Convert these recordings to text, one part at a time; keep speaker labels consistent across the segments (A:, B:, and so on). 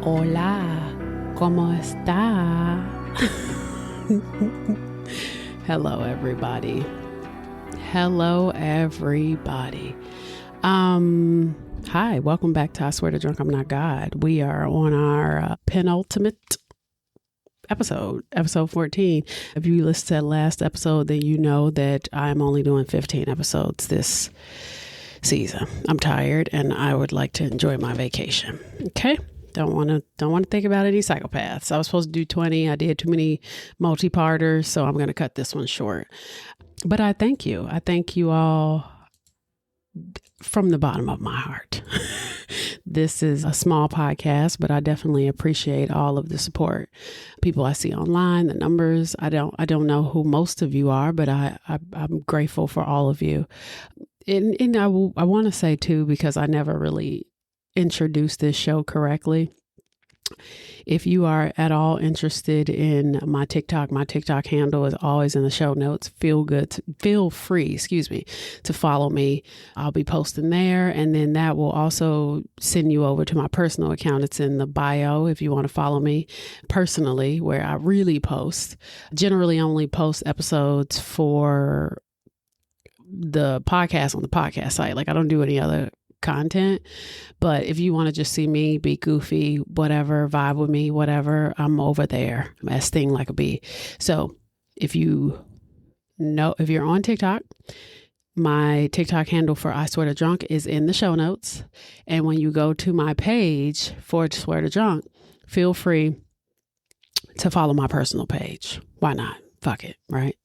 A: Hola, ¿cómo está? Hello, everybody. Hello, everybody. Hi, welcome back to I Swear to Drunk I'm Not God. We are on our penultimate episode 14. If you listened to that last episode, then you know that I'm only doing 15 episodes this season. I'm tired and I would like to enjoy my vacation. Okay. Don't want to think about any psychopaths. I was supposed to do 20. I did too many multi-parters, so I'm going to cut this one short. But I thank you. I thank you all from the bottom of my heart. This is a small podcast, but I definitely appreciate all of the support. People I see online, the numbers. I don't know who most of you are, but I'm grateful for all of you. And I want to say too, because I never really introduced this show correctly. If you are at all interested in my TikTok handle is always in the show notes. Feel free to follow me. I'll be posting there, and then that will also send you over to my personal account. It's in the bio if you want to follow me personally, where I really post. Generally only post episodes for the podcast on the podcast site. Like I don't do any other content, but if you want to just see me be goofy, whatever, vibe with me, whatever, I'm over there. I'm as sting like a bee. So if you're on TikTok, my TikTok handle for I Swear to Drunk is in the show notes. And when you go to my page for Swear to Drunk, feel free to follow my personal page. Why not? Fuck it, right?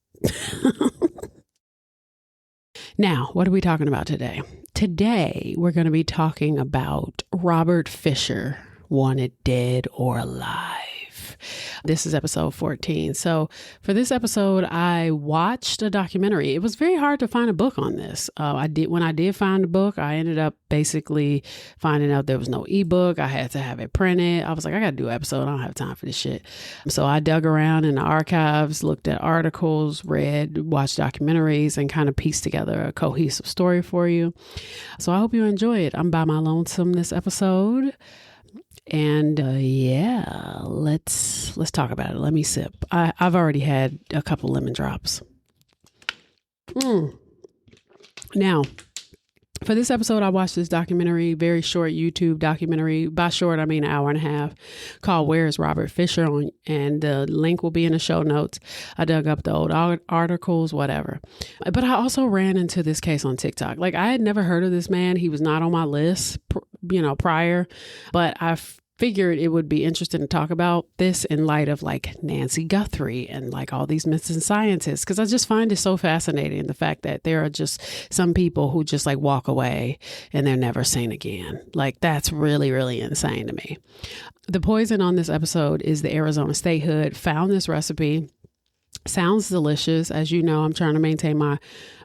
A: Now, what are we talking about today? Today, we're going to be talking about Robert Fisher, wanted dead or alive. This is episode 14. So for this episode, I watched a documentary. It was very hard to find a book on this. When I did find a book, I ended up basically finding out there was no ebook. I had to have it printed. I was like, I got to do an episode. I don't have time for this shit. So I dug around in the archives, looked at articles, watched documentaries, and kind of pieced together a cohesive story for you. So I hope you enjoy it. I'm by my lonesome this episode. And let's talk about it. Let me sip. I've already had a couple lemon drops. Now, for this episode, I watched this documentary, very short YouTube documentary. By short, I mean an hour and a half, called Where is Robert Fisher? And the link will be in the show notes. I dug up the old articles, whatever. But I also ran into this case on TikTok. Like I had never heard of this man. He was not on my list, prior, but I figured it would be interesting to talk about this in light of like Nancy Guthrie and like all these missing scientists, because I just find it so fascinating, the fact that there are just some people who just like walk away and they're never seen again. Like that's really, really insane to me. The poison on this episode is the Arizona statehood. Found this recipe. Sounds delicious. As you know, I'm trying to maintain my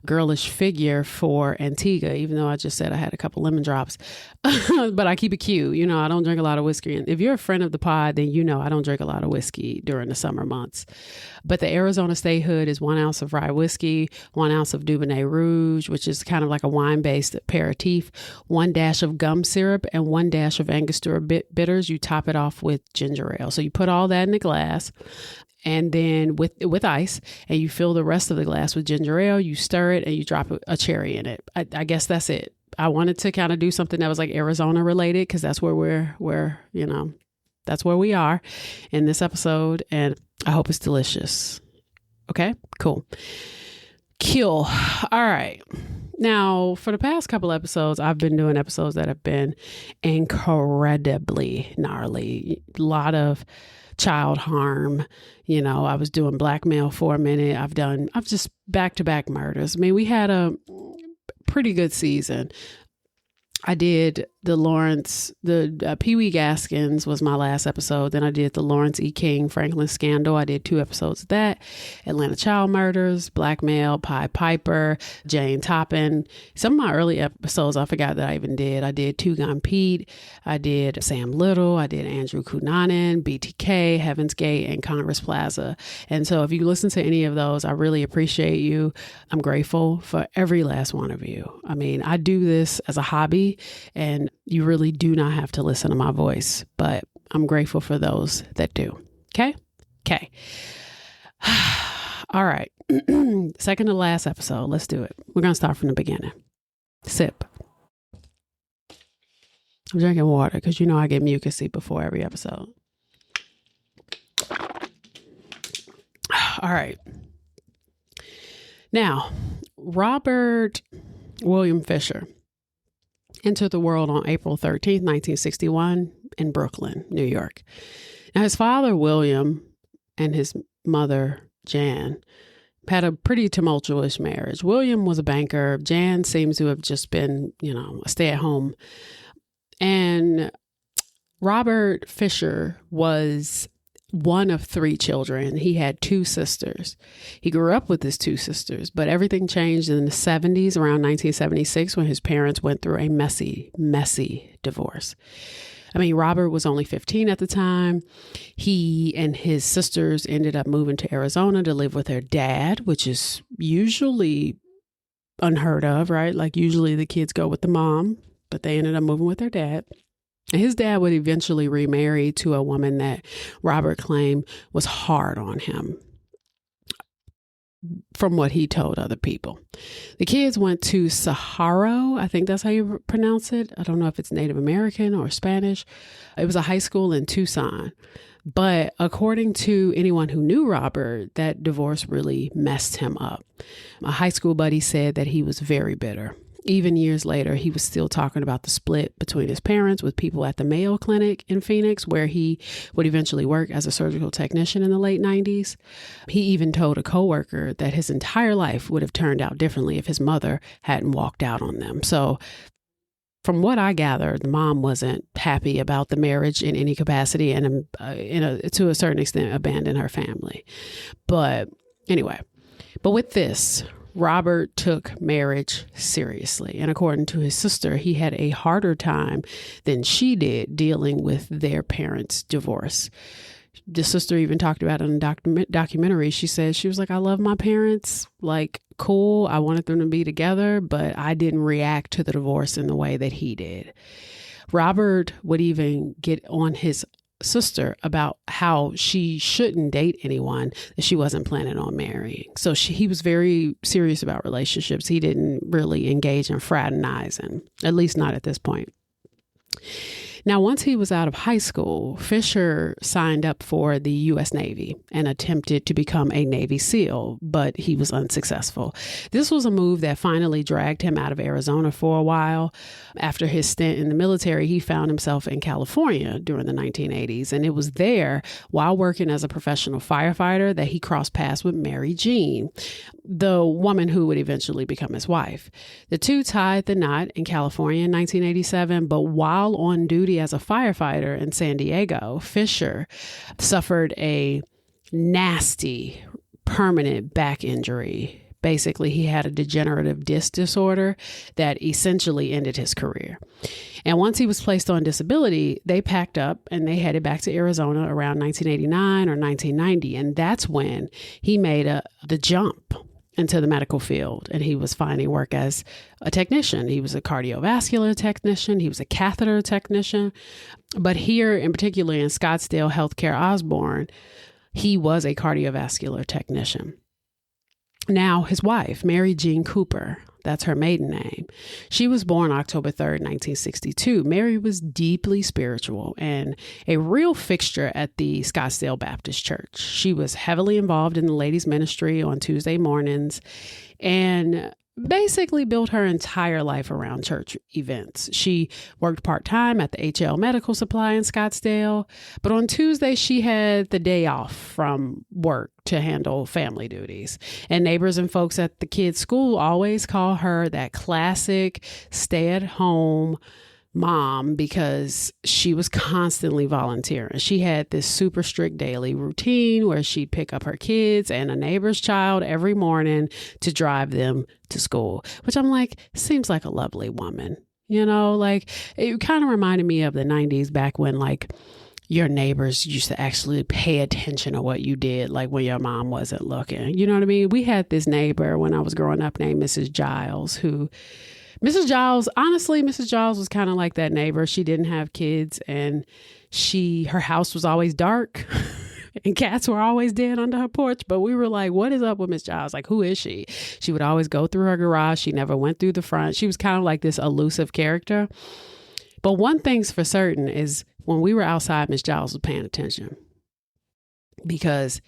A: girlish figure for Antigua, even though I just said I had a couple lemon drops, but I keep it cute. I don't drink a lot of whiskey. And if you're a friend of the pod, then I don't drink a lot of whiskey during the summer months. But the Arizona statehood is 1 ounce of rye whiskey, 1 ounce of Dubonnet Rouge, which is kind of like a wine-based aperitif, 1 dash of gum syrup, and 1 dash of Angostura bitters. You top it off with ginger ale. So you put all that in a glass. And then with ice, and you fill the rest of the glass with ginger ale, you stir it, and you drop a cherry in it. I guess that's it. I wanted to kind of do something that was like Arizona related, because that's where that's where we are in this episode. And I hope it's delicious. Okay, cool. All right. Now, for the past couple episodes, I've been doing episodes that have been incredibly gnarly. A lot of child harm. I was doing blackmail for a minute. I've just back-to-back murders. I mean, we had a pretty good season. I did the Pee Wee Gaskins was my last episode. Then I did the Lawrence E. King Franklin scandal. I did 2 episodes of that. Atlanta child murders, blackmail, Pied Piper, Jane Toppin. Some of my early episodes I forgot that I even did. I did Two Gun Pete. I did Sam Little. I did Andrew Cunanan, BTK, Heaven's Gate, and Congress Plaza. And so if you listen to any of those, I really appreciate you. I'm grateful for every last one of you. I mean, I do this as a hobby, and you really do not have to listen to my voice, but I'm grateful for those that do. Okay. All right. Second to last episode. Let's do it. We're going to start from the beginning. Sip. I'm drinking water because I get mucusy before every episode. All right. Now, Robert William Fisher entered the world on April 13th, 1961 in Brooklyn, New York. Now, his father, William, and his mother, Jan, had a pretty tumultuous marriage. William was a banker. Jan seems to have just been, a stay-at-home. And Robert Fisher was one of 3 children. He had 2 sisters. He grew up with his 2 sisters, but everything changed in the 70s, around 1976, when his parents went through a messy, messy divorce. Robert was only 15 at the time. He and his sisters ended up moving to Arizona to live with their dad, which is usually unheard of, right? Like usually the kids go with the mom, but they ended up moving with their dad. And his dad would eventually remarry to a woman that Robert claimed was hard on him, from what he told other people. The kids went to Saharo. I think that's how you pronounce it. I don't know if it's Native American or Spanish. It was a high school in Tucson. But according to anyone who knew Robert, that divorce really messed him up. A high school buddy said that he was very bitter. Even years later, he was still talking about the split between his parents with people at the Mayo Clinic in Phoenix, where he would eventually work as a surgical technician in the late 90s. He even told a coworker that his entire life would have turned out differently if his mother hadn't walked out on them. So from what I gathered, the mom wasn't happy about the marriage in any capacity and to a certain extent abandoned her family. But anyway, with this, Robert took marriage seriously. And according to his sister, he had a harder time than she did dealing with their parents' divorce. The sister even talked about it in a documentary. She said, she was like, I love my parents, like, cool. I wanted them to be together, but I didn't react to the divorce in the way that he did. Robert would even get on his sister about how she shouldn't date anyone that she wasn't planning on marrying. So he was very serious about relationships. He didn't really engage in fraternizing, at least not at this point. Now, once he was out of high school, Fisher signed up for the U.S. Navy and attempted to become a Navy SEAL, but he was unsuccessful. This was a move that finally dragged him out of Arizona for a while. After his stint in the military, he found himself in California during the 1980s, and it was there, while working as a professional firefighter, that he crossed paths with Mary Jean, the woman who would eventually become his wife. The two tied the knot in California in 1987, but while on duty as a firefighter in San Diego, Fisher suffered a nasty permanent back injury. Basically, he had a degenerative disc disorder that essentially ended his career. And once he was placed on disability, they packed up and they headed back to Arizona around 1989 or 1990. And that's when he made the jump into the medical field, and he was finding work as a technician. He was a cardiovascular technician. He was a catheter technician. But here, in particular in Scottsdale Healthcare Osborne, he was a cardiovascular technician. Now, his wife, Mary Jean Cooper, that's her maiden name. She was born October 3rd, 1962. Mary was deeply spiritual and a real fixture at the Scottsdale Baptist Church. She was heavily involved in the ladies' ministry on Tuesday mornings and basically built her entire life around church events. She worked part-time at the HL Medical Supply in Scottsdale, but on Tuesday she had the day off from work to handle family duties. And neighbors and folks at the kids' school always call her that classic stay-at-home mom because she was constantly volunteering. She had this super strict daily routine where she'd pick up her kids and a neighbor's child every morning to drive them to school, which I'm like, seems like a lovely woman. Like it kind of reminded me of the 90s back when like your neighbors used to actually pay attention to what you did, like when your mom wasn't looking. You know what I mean? We had this neighbor when I was growing up named Mrs. Giles, who Mrs. Giles, honestly, Mrs. Giles was kind of like that neighbor. She didn't have kids, and her house was always dark and cats were always dead under her porch. But we were like, what is up with Miss Giles? Like, who is she? She would always go through her garage. She never went through the front. She was kind of like this elusive character. But one thing's for certain is when we were outside, Miss Giles was paying attention, because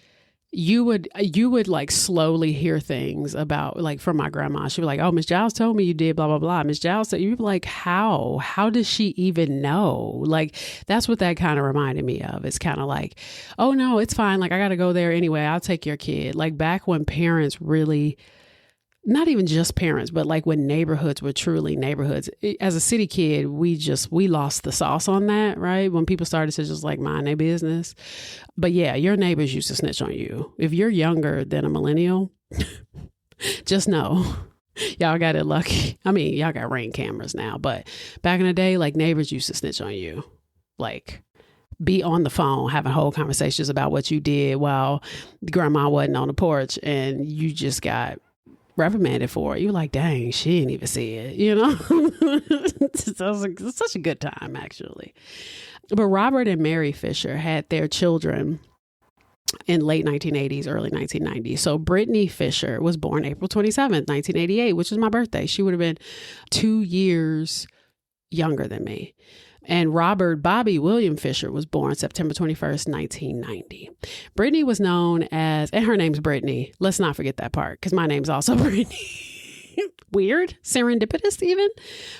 A: you would like slowly hear things about, like, from my grandma. She was like, oh, Miss Giles told me you did blah, blah, blah. Miss Giles said, you'd be like, how does she even know? Like, that's what that kind of reminded me of. It's kind of like, oh no, it's fine. Like, I got to go there anyway. I'll take your kid. Like, back when parents really, not even just parents, but like when neighborhoods were truly neighborhoods. As a city kid, we lost the sauce on that, right? When people started to just like mind their business. But yeah, your neighbors used to snitch on you. If you're younger than a millennial, just know y'all got it lucky. I mean, y'all got Ring cameras now, but back in the day, like, neighbors used to snitch on you. Like, be on the phone having whole conversations about what you did while grandma wasn't on the porch, and you just got reprimanded for it. You're like, dang, she didn't even see it, you know? It's such a good time, actually. But Robert and Mary Fisher had their children in late 1980s, early 1990s. So Brittany Fisher was born April 27th, 1988, which is my birthday. She would have been 2 years younger than me. And Robert Bobby William Fisher was born September 21st, 1990. Brittany was known as, and her name's Brittany. Let's not forget that part, because my name's also Brittany. Weird, serendipitous even.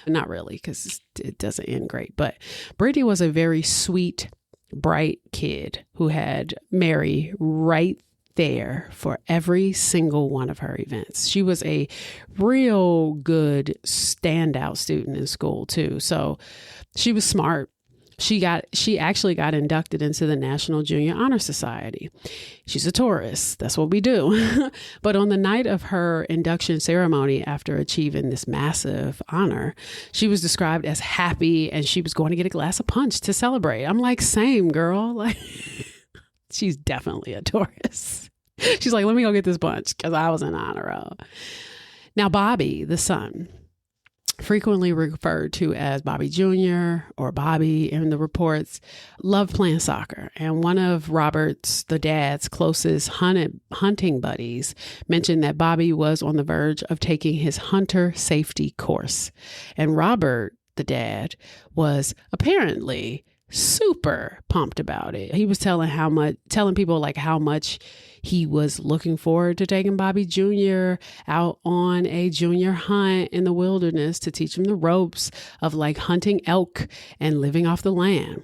A: Not really, because it doesn't end great. But Brittany was a very sweet, bright kid who had Mary right there for every single one of her events. She was a real good standout student in school too. So she was smart. She actually got inducted into the National Junior Honor Society. She's a Taurus. That's what we do. But on the night of her induction ceremony, after achieving this massive honor, she was described as happy, and she was going to get a glass of punch to celebrate. I'm like, same girl. Like, she's definitely a Taurus. She's like, let me go get this punch, because I was in honor of. Now, Bobby, the son, frequently referred to as Bobby Jr. or Bobby in the reports, loved playing soccer. And one of Robert's, the dad's, closest hunting buddies mentioned that Bobby was on the verge of taking his hunter safety course. And Robert, the dad, was apparently super pumped about it. He was telling people like how much he was looking forward to taking Bobby Jr. out on a junior hunt in the wilderness to teach him the ropes of like hunting elk and living off the land.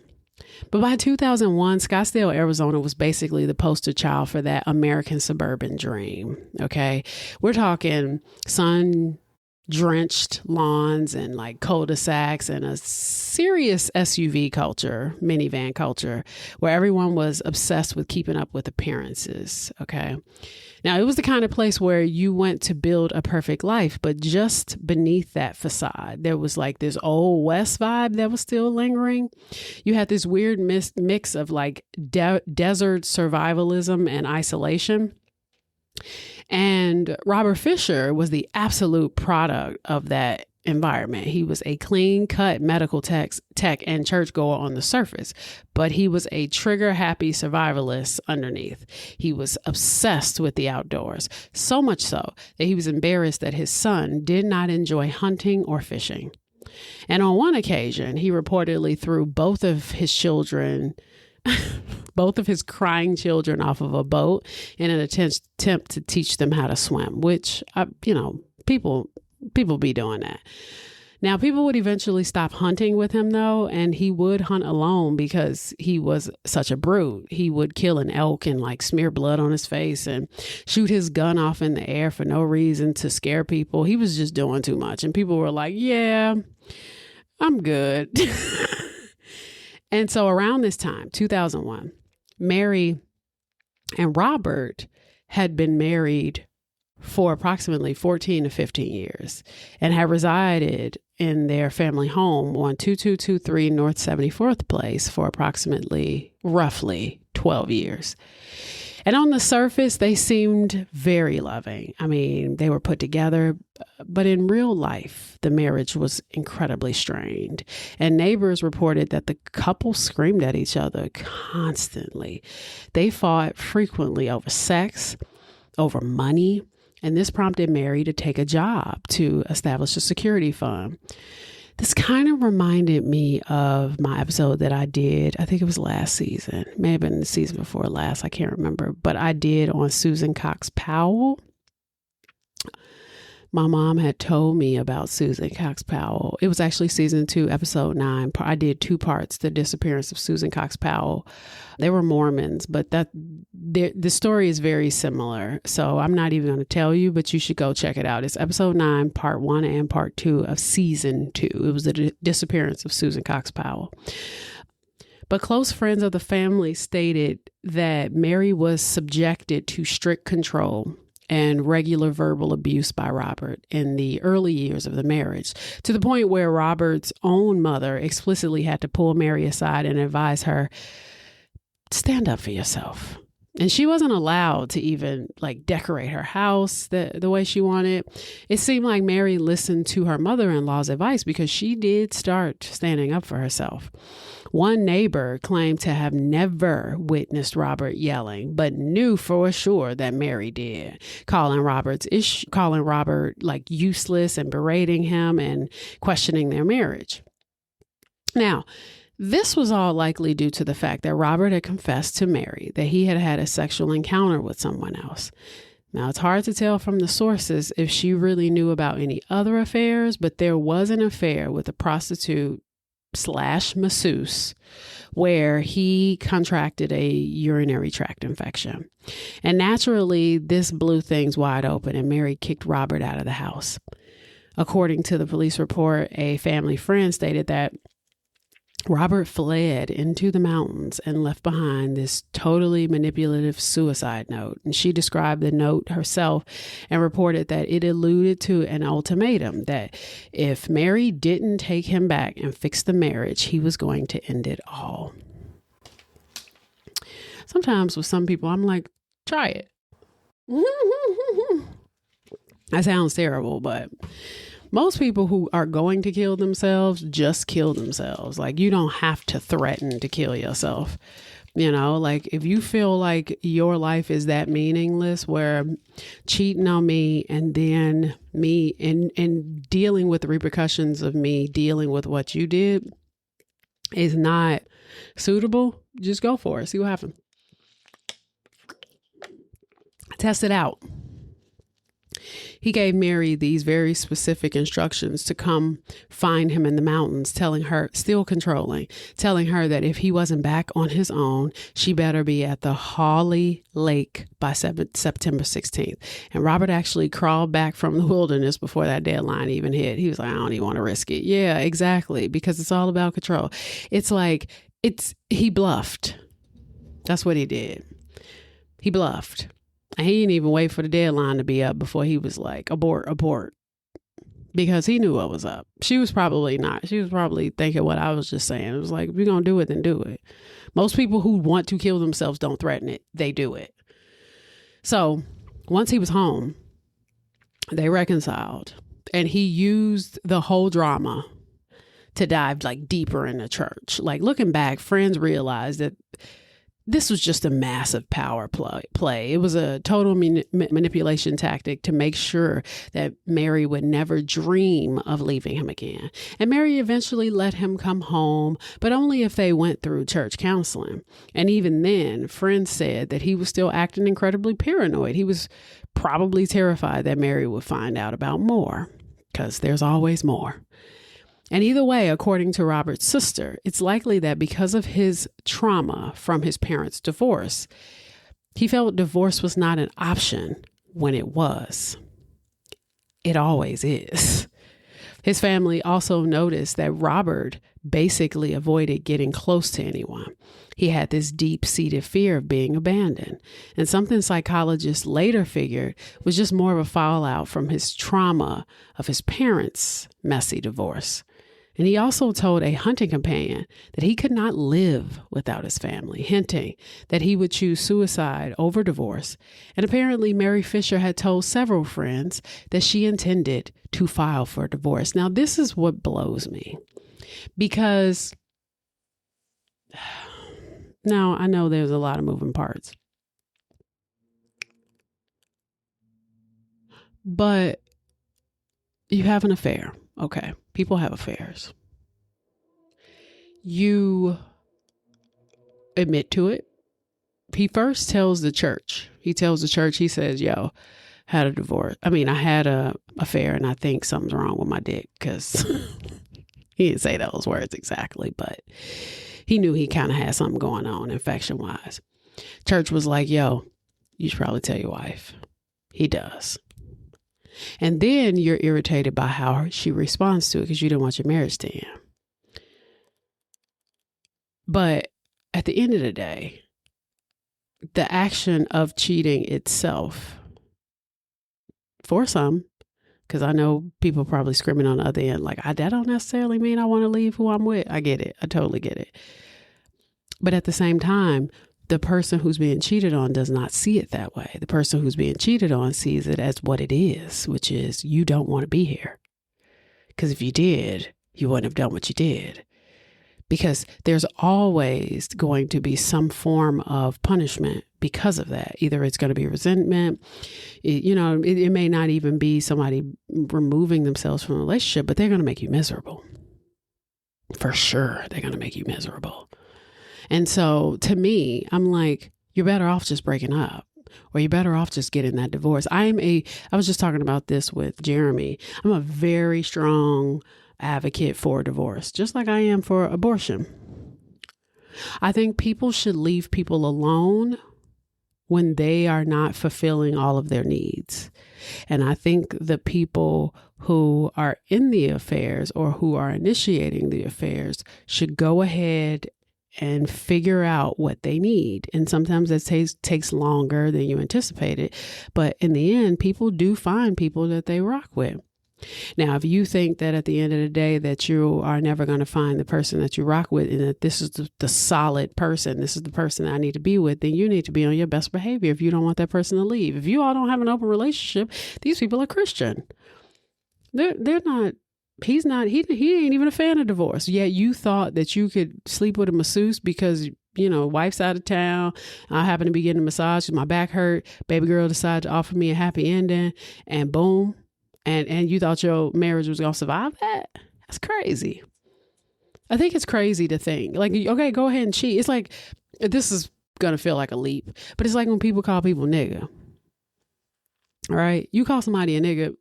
A: But by 2001, Scottsdale, Arizona was basically the poster child for that American suburban dream. Okay. We're talking sun-drenched lawns and like cul-de-sacs and a serious SUV culture, minivan culture, where everyone was obsessed with keeping up with appearances. Okay. Now, it was the kind of place where you went to build a perfect life, but just beneath that facade, there was like this old West vibe that was still lingering. You had this weird mix of like desert survivalism and isolation. And Robert Fisher was the absolute product of that environment. He was a clean-cut medical tech and churchgoer on the surface, but he was a trigger-happy survivalist underneath. He was obsessed with the outdoors, so much so that he was embarrassed that his son did not enjoy hunting or fishing. And on one occasion, he reportedly threw both of his crying children off of a boat in an attempt to teach them how to swim, which, people be doing that. Now, people would eventually stop hunting with him, though, and he would hunt alone because he was such a brute. He would kill an elk and like smear blood on his face and shoot his gun off in the air for no reason to scare people. He was just doing too much. And people were like, yeah, I'm good. And so around this time, 2001, Mary and Robert had been married for approximately 14 to 15 years and had resided in their family home on 2223 North 74th Place for roughly 12 years. And on the surface, they seemed very loving. I mean, they were put together, but in real life, the marriage was incredibly strained. And neighbors reported that the couple screamed at each other constantly. They fought frequently over sex, over money, and this prompted Mary to take a job to establish a security fund. This kind of reminded me of my episode that I did. I think it was last season. May have been the season before last. I can't remember. But I did on Susan Cox Powell. My mom had told me about Susan Cox Powell. It was actually season 2, episode 9. I did 2 parts, the disappearance of Susan Cox Powell. They were Mormons, but the story is very similar. So I'm not even going to tell you, but you should go check it out. It's episode 9, part 1 and part 2 of season 2. It was the disappearance of Susan Cox Powell. But close friends of the family stated that Mary was subjected to strict control and regular verbal abuse by Robert in the early years of the marriage, to the point where Robert's own mother explicitly had to pull Mary aside and advise her, stand up for yourself. And she wasn't allowed to even decorate her house the way she wanted. It seemed like Mary listened to her mother-in-law's advice because she did start standing up for herself. One neighbor claimed to have never witnessed Robert yelling, but knew for sure that Mary did, calling Robert useless and berating him and questioning their marriage. Now, this was all likely due to the fact that Robert had confessed to Mary that he had had a sexual encounter with someone else. Now, it's hard to tell from the sources if she really knew about any other affairs, but there was an affair with a prostitute / masseuse where he contracted a urinary tract infection. And naturally, this blew things wide open and Mary kicked Robert out of the house. According to the police report, a family friend stated that Robert fled into the mountains and left behind this totally manipulative suicide note. And she described the note herself and reported that it alluded to an ultimatum that if Mary didn't take him back and fix the marriage, he was going to end it all. Sometimes with some people, I'm like, try it. That sounds terrible, but most people who are going to kill themselves just kill themselves. You don't have to threaten to kill yourself. If you feel like your life is that meaningless, where cheating on me and then me and dealing with the repercussions of me dealing with what you did is not suitable, just go for it. See what happens. Test it out. He gave Mary these very specific instructions to come find him in the mountains, telling her, still controlling, telling her that if he wasn't back on his own, she better be at the Holly Lake by September 16th. And Robert actually crawled back from the wilderness before that deadline even hit. He was like, I don't even want to risk it. Yeah, exactly. Because it's all about control. He bluffed. That's what he did. He bluffed. And he didn't even wait for the deadline to be up before he was like, abort, because he knew what was up. She was probably not. She was probably thinking what I was just saying. It was like, if you're going to do it, then do it. Most people who want to kill themselves don't threaten it. They do it. So once he was home, they reconciled and he used the whole drama to dive deeper in the church. Looking back, friends realized that this was just a massive power play. It was a total manipulation tactic to make sure that Mary would never dream of leaving him again. And Mary eventually let him come home, but only if they went through church counseling. And even then, friends said that he was still acting incredibly paranoid. He was probably terrified that Mary would find out about more, because there's always more. And either way, according to Robert's sister, it's likely that because of his trauma from his parents' divorce, he felt divorce was not an option when it was. It always is. His family also noticed that Robert basically avoided getting close to anyone. He had this deep-seated fear of being abandoned, and something psychologists later figured was just more of a fallout from his trauma of his parents' messy divorce. And he also told a hunting companion that he could not live without his family, hinting that he would choose suicide over divorce. And apparently Mary Fisher had told several friends that she intended to file for divorce. Now, this is what blows me, because now I know there's a lot of moving parts, but you have an affair. Okay. People have affairs. You admit to it. He first tells the church. He says, yo, I had a affair and I think something's wrong with my dick, because he didn't say those words exactly, but he knew he kind of had something going on infection wise. Church was like, yo, you should probably tell your wife. He does. And then you're irritated by how she responds to it because you didn't want your marriage to end. But at the end of the day, the action of cheating itself, for some, because I know people probably screaming on the other end, like, that don't necessarily mean I want to leave who I'm with. I get it. I totally get it. But at the same time, the person who's being cheated on does not see it that way. The person who's being cheated on sees it as what it is, which is you don't want to be here. Because if you did, you wouldn't have done what you did. Because there's always going to be some form of punishment because of that. Either it's going to be resentment. It may not even be somebody removing themselves from a relationship, but they're going to make you miserable. For sure, they're going to make you miserable. And so to me, I'm like, you're better off just breaking up, or you're better off just getting that divorce. I was just talking about this with Jeremy. I'm a very strong advocate for divorce, just like I am for abortion. I think people should leave people alone when they are not fulfilling all of their needs. And I think the people who are in the affairs or who are initiating the affairs should go ahead and figure out what they need. And sometimes that takes longer than you anticipated. But in the end, people do find people that they rock with. Now, if you think that at the end of the day that you are never going to find the person that you rock with and that this is the solid person, this is the person I need to be with, then you need to be on your best behavior if you don't want that person to leave. If you all don't have an open relationship, these people are Christian. They're not. He ain't even a fan of divorce. Yet you thought that you could sleep with a masseuse because, wife's out of town. I happen to be getting a massage because my back hurt. Baby girl decided to offer me a happy ending, and boom. And you thought your marriage was going to survive that? That's crazy. I think it's crazy to think like, okay, go ahead and cheat. It's like, this is going to feel like a leap, but it's like when people call people nigga. All right. You call somebody a nigga.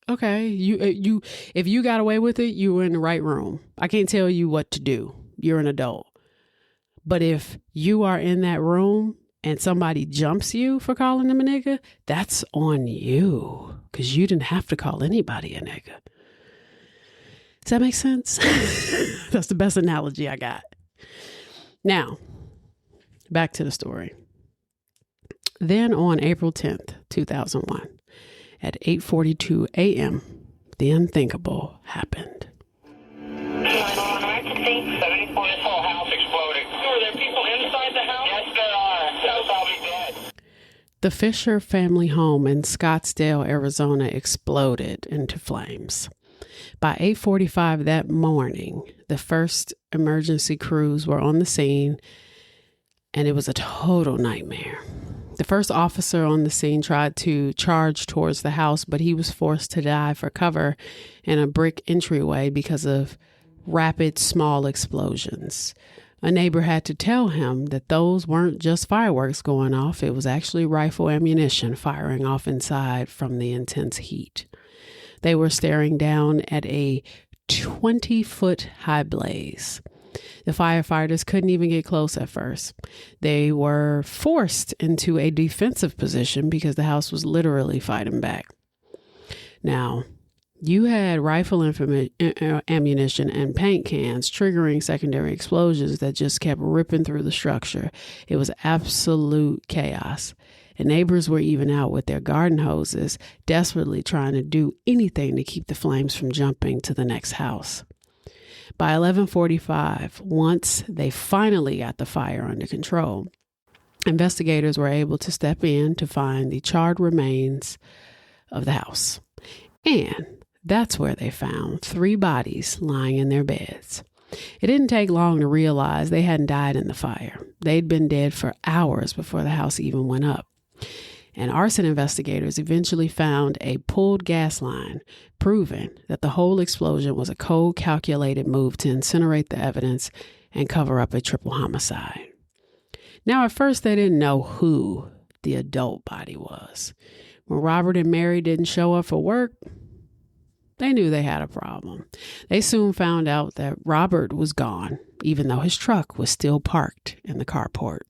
A: Okay, you if you got away with it, you were in the right room. I can't tell you what to do. You're an adult. But if you are in that room and somebody jumps you for calling them a nigga, that's on you, because you didn't have to call anybody a nigga. Does that make sense? That's the best analogy I got. Now, back to the story. Then on April 10th, 2001, at 8:42 a.m., the unthinkable happened.
B: 911 emergency. 74th whole house exploding. Are there people inside the house? Yes, there are. They're probably dead.
A: The Fisher family home in Scottsdale, Arizona exploded into flames. By 8:45 that morning, the first emergency crews were on the scene, and it was a total nightmare. The first officer on the scene tried to charge towards the house, but he was forced to dive for cover in a brick entryway because of rapid, small explosions. A neighbor had to tell him that those weren't just fireworks going off. It was actually rifle ammunition firing off inside from the intense heat. They were staring down at a 20-foot high blaze. The firefighters couldn't even get close at first. They were forced into a defensive position because the house was literally fighting back. Now, you had rifle ammunition and paint cans triggering secondary explosions that just kept ripping through the structure. It was absolute chaos. And neighbors were even out with their garden hoses, desperately trying to do anything to keep the flames from jumping to the next house. By 11:45, once they finally got the fire under control, investigators were able to step in to find the charred remains of the house. And that's where they found 3 bodies lying in their beds. It didn't take long to realize they hadn't died in the fire. They'd been dead for hours before the house even went up. And arson investigators eventually found a pulled gas line, proving that the whole explosion was a cold-calculated move to incinerate the evidence and cover up a triple homicide. Now, at first, they didn't know who the adult body was. When Robert and Mary didn't show up for work, they knew they had a problem. They soon found out that Robert was gone, even though his truck was still parked in the carport.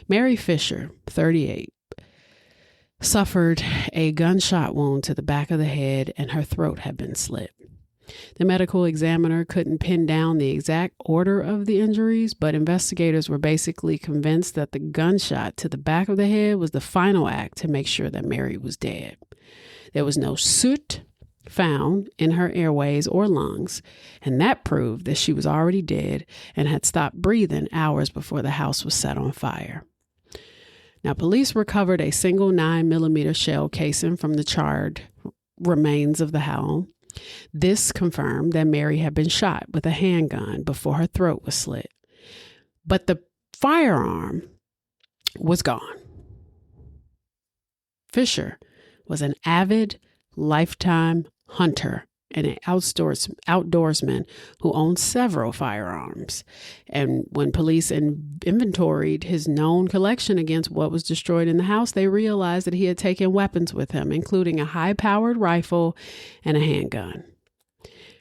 A: Mary Fisher, 38, suffered a gunshot wound to the back of the head and her throat had been slit. The medical examiner couldn't pin down the exact order of the injuries, but investigators were basically convinced that the gunshot to the back of the head was the final act to make sure that Mary was dead. There was no soot found in her airways or lungs, and that proved that she was already dead and had stopped breathing hours before the house was set on fire. Now, police recovered a single 9mm shell casing from the charred remains of the home. This confirmed that Mary had been shot with a handgun before her throat was slit. But the firearm was gone. Fisher was an avid, lifetime hunter and an outdoorsman who owned several firearms. And when police inventoried his known collection against what was destroyed in the house, they realized that he had taken weapons with him, including a high-powered rifle and a handgun.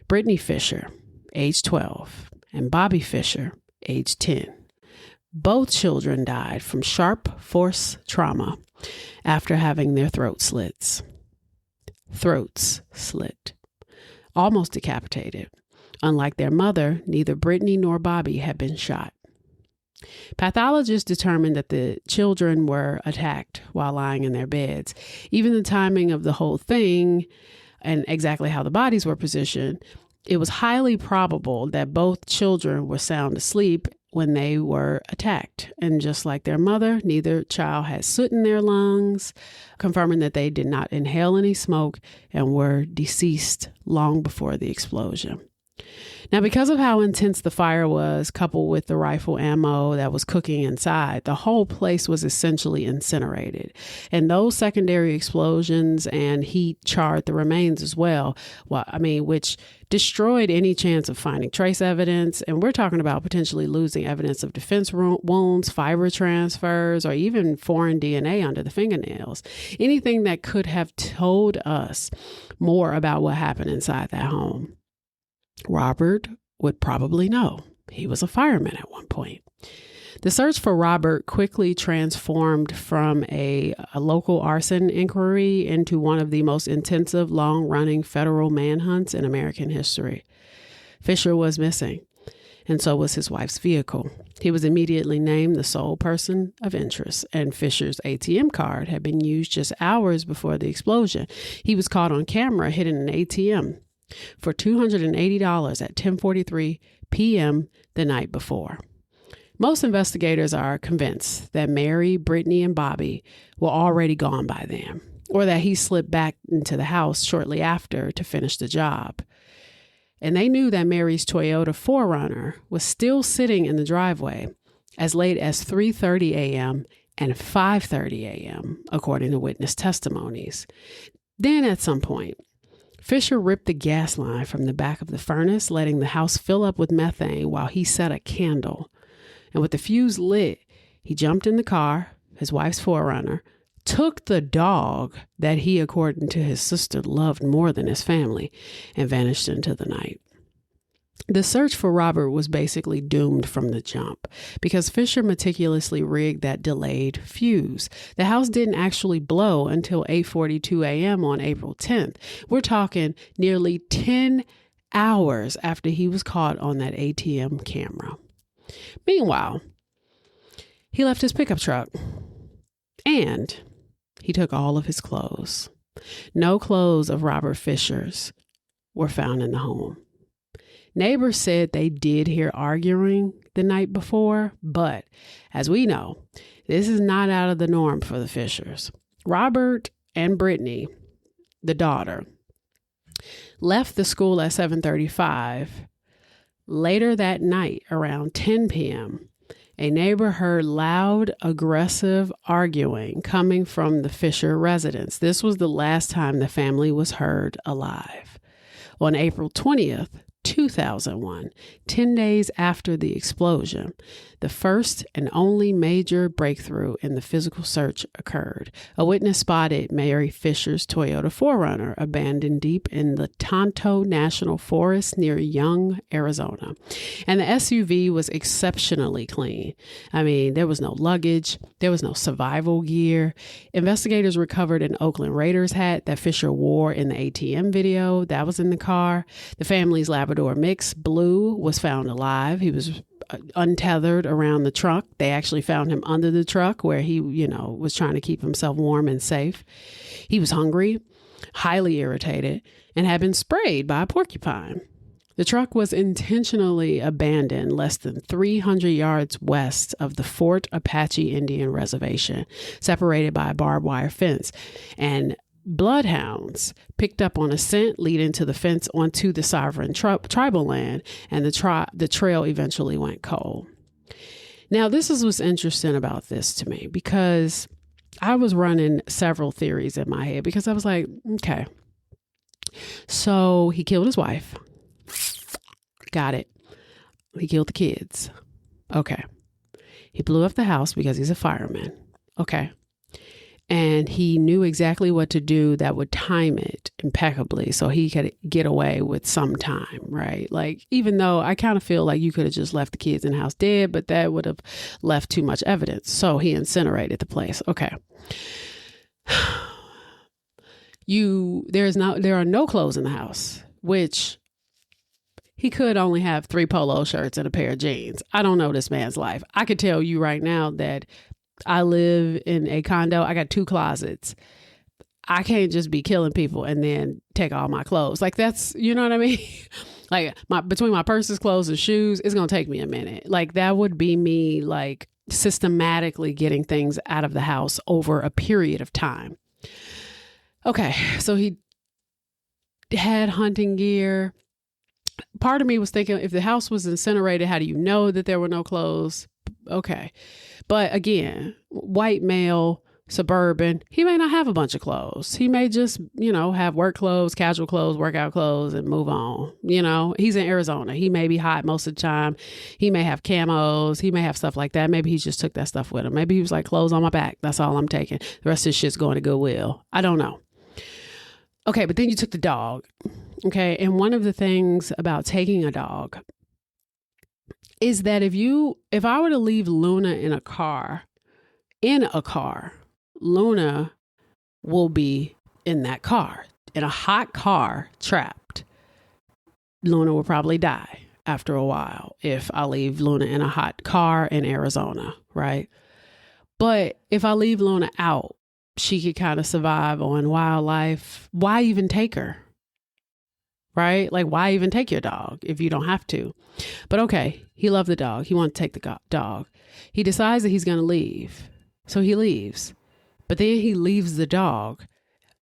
A: Brittany Fisher, age 12, and Bobby Fisher, age 10. Both children died from sharp force trauma after having their throats slit. Almost decapitated. Unlike their mother, neither Brittany nor Bobby had been shot. Pathologists determined that the children were attacked while lying in their beds. Even the timing of the whole thing and exactly how the bodies were positioned, it was highly probable that both children were sound asleep when they were attacked. And just like their mother, neither child had soot in their lungs, confirming that they did not inhale any smoke and were deceased long before the explosion. Now, because of how intense the fire was, coupled with the rifle ammo that was cooking inside, the whole place was essentially incinerated. And those secondary explosions and heat charred the remains as well, which destroyed any chance of finding trace evidence. And we're talking about potentially losing evidence of defense wounds, fiber transfers, or even foreign DNA under the fingernails. Anything that could have told us more about what happened inside that home. Robert would probably know. He was a fireman at one point. The search for Robert quickly transformed from a local arson inquiry into one of the most intensive, long-running federal manhunts in American history. Fisher was missing, and so was his wife's vehicle. He was immediately named the sole person of interest, and Fisher's ATM card had been used just hours before the explosion. He was caught on camera hitting an ATM for $280 at 10:43 p.m. the night before. Most investigators are convinced that Mary, Brittany, and Bobby were already gone by then, or that he slipped back into the house shortly after to finish the job. And they knew that Mary's Toyota 4Runner was still sitting in the driveway as late as 3:30 a.m. and 5:30 a.m., according to witness testimonies. Then at some point, Fisher ripped the gas line from the back of the furnace, letting the house fill up with methane while he set a candle. And with the fuse lit, he jumped in the car, his wife's 4Runner, took the dog that he, according to his sister, loved more than his family, and vanished into the night. The search for Robert was basically doomed from the jump because Fisher meticulously rigged that delayed fuse. The house didn't actually blow until 8:42 a.m. on April 10th. We're talking nearly 10 hours after he was caught on that ATM camera. Meanwhile, he left his pickup truck and he took all of his clothes. No clothes of Robert Fisher's were found in the home. Neighbors said they did hear arguing the night before, but as we know, this is not out of the norm for the Fishers. Robert and Brittany, the daughter, left the school at 7:35. Later that night, around 10 p.m., a neighbor heard loud, aggressive arguing coming from the Fisher residence. This was the last time the family was heard alive. On April 20th, 2001, 10 days after the explosion, the first and only major breakthrough in the physical search occurred. A witness spotted Mary Fisher's Toyota 4Runner abandoned deep in the Tonto National Forest near Young, Arizona. And the SUV was exceptionally clean. I mean, there was no luggage. There was no survival gear. Investigators recovered an Oakland Raiders hat that Fisher wore in the ATM video. That was in the car. The family's Labrador mix, Blue, was found alive. He was untethered around the truck. They actually found him under the truck where he, was trying to keep himself warm and safe. He was hungry, highly irritated, and had been sprayed by a porcupine. The truck was intentionally abandoned less than 300 yards west of the Fort Apache Indian Reservation, separated by a barbed wire fence, and bloodhounds picked up on a scent leading to the fence onto the sovereign tribal land, and the trail eventually went cold. Now, this is what's interesting about this to me, because I was running several theories in my head, because I was like, okay, so he killed his wife. Got it. He killed the kids. Okay. He blew up the house because he's a fireman. Okay. And he knew exactly what to do that would time it impeccably so he could get away with some time, right? Like, even though I kind of feel like you could have just left the kids in the house dead, but that would have left too much evidence. So he incinerated the place. Okay. There are no clothes in the house, which he could only have 3 polo shirts and a pair of jeans. I don't know this man's life. I could tell you right now that I live in a condo. I got 2 closets. I can't just be killing people and then take all my clothes. Like, that's, you know what I mean? Like, between my purses, clothes, and shoes, it's going to take me a minute. Like, that would be me, like, systematically getting things out of the house over a period of time. Okay, so he had hunting gear. Part of me was thinking, if the house was incinerated, how do you know that there were no clothes? Okay. But again, white male, suburban, he may not have a bunch of clothes. He may just, have work clothes, casual clothes, workout clothes, and move on. He's in Arizona. He may be hot most of the time. He may have camos. He may have stuff like that. Maybe he just took that stuff with him. Maybe he was like, clothes on my back. That's all I'm taking. The rest of this shit's going to Goodwill. I don't know. Okay, but then you took the dog. Okay, and one of the things about taking a dog is that if I were to leave Luna in a car, Luna will be in that car, in a hot car, trapped. Luna will probably die after a while if I leave Luna in a hot car in Arizona, right? But if I leave Luna out, she could kind of survive on wildlife. Why even take her? Right? Like, why even take your dog if you don't have to? But okay, he loved the dog. He wanted to take the dog. He decides that he's going to leave. So he leaves. But then he leaves the dog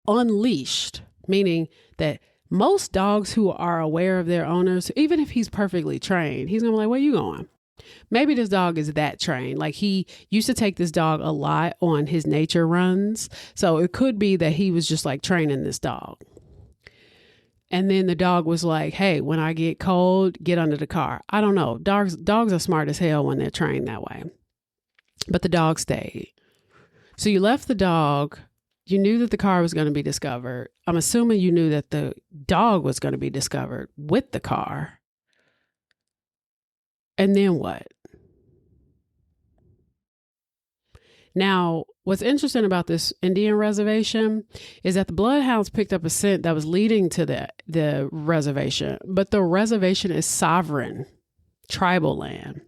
A: unleashed, meaning that most dogs who are aware of their owners, even if he's perfectly trained, he's going to be like, where you going? Maybe this dog is that trained. Like, he used to take this dog a lot on his nature runs. So it could be that he was just like training this dog. And then the dog was like, hey, when I get cold, get under the car. I don't know. Dogs are smart as hell when they're trained that way. But the dog stayed. So you left the dog. You knew that the car was going to be discovered. I'm assuming you knew that the dog was going to be discovered with the car. And then what? Now, what's interesting about this Indian reservation is that the bloodhounds picked up a scent that was leading to the reservation, but the reservation is sovereign tribal land.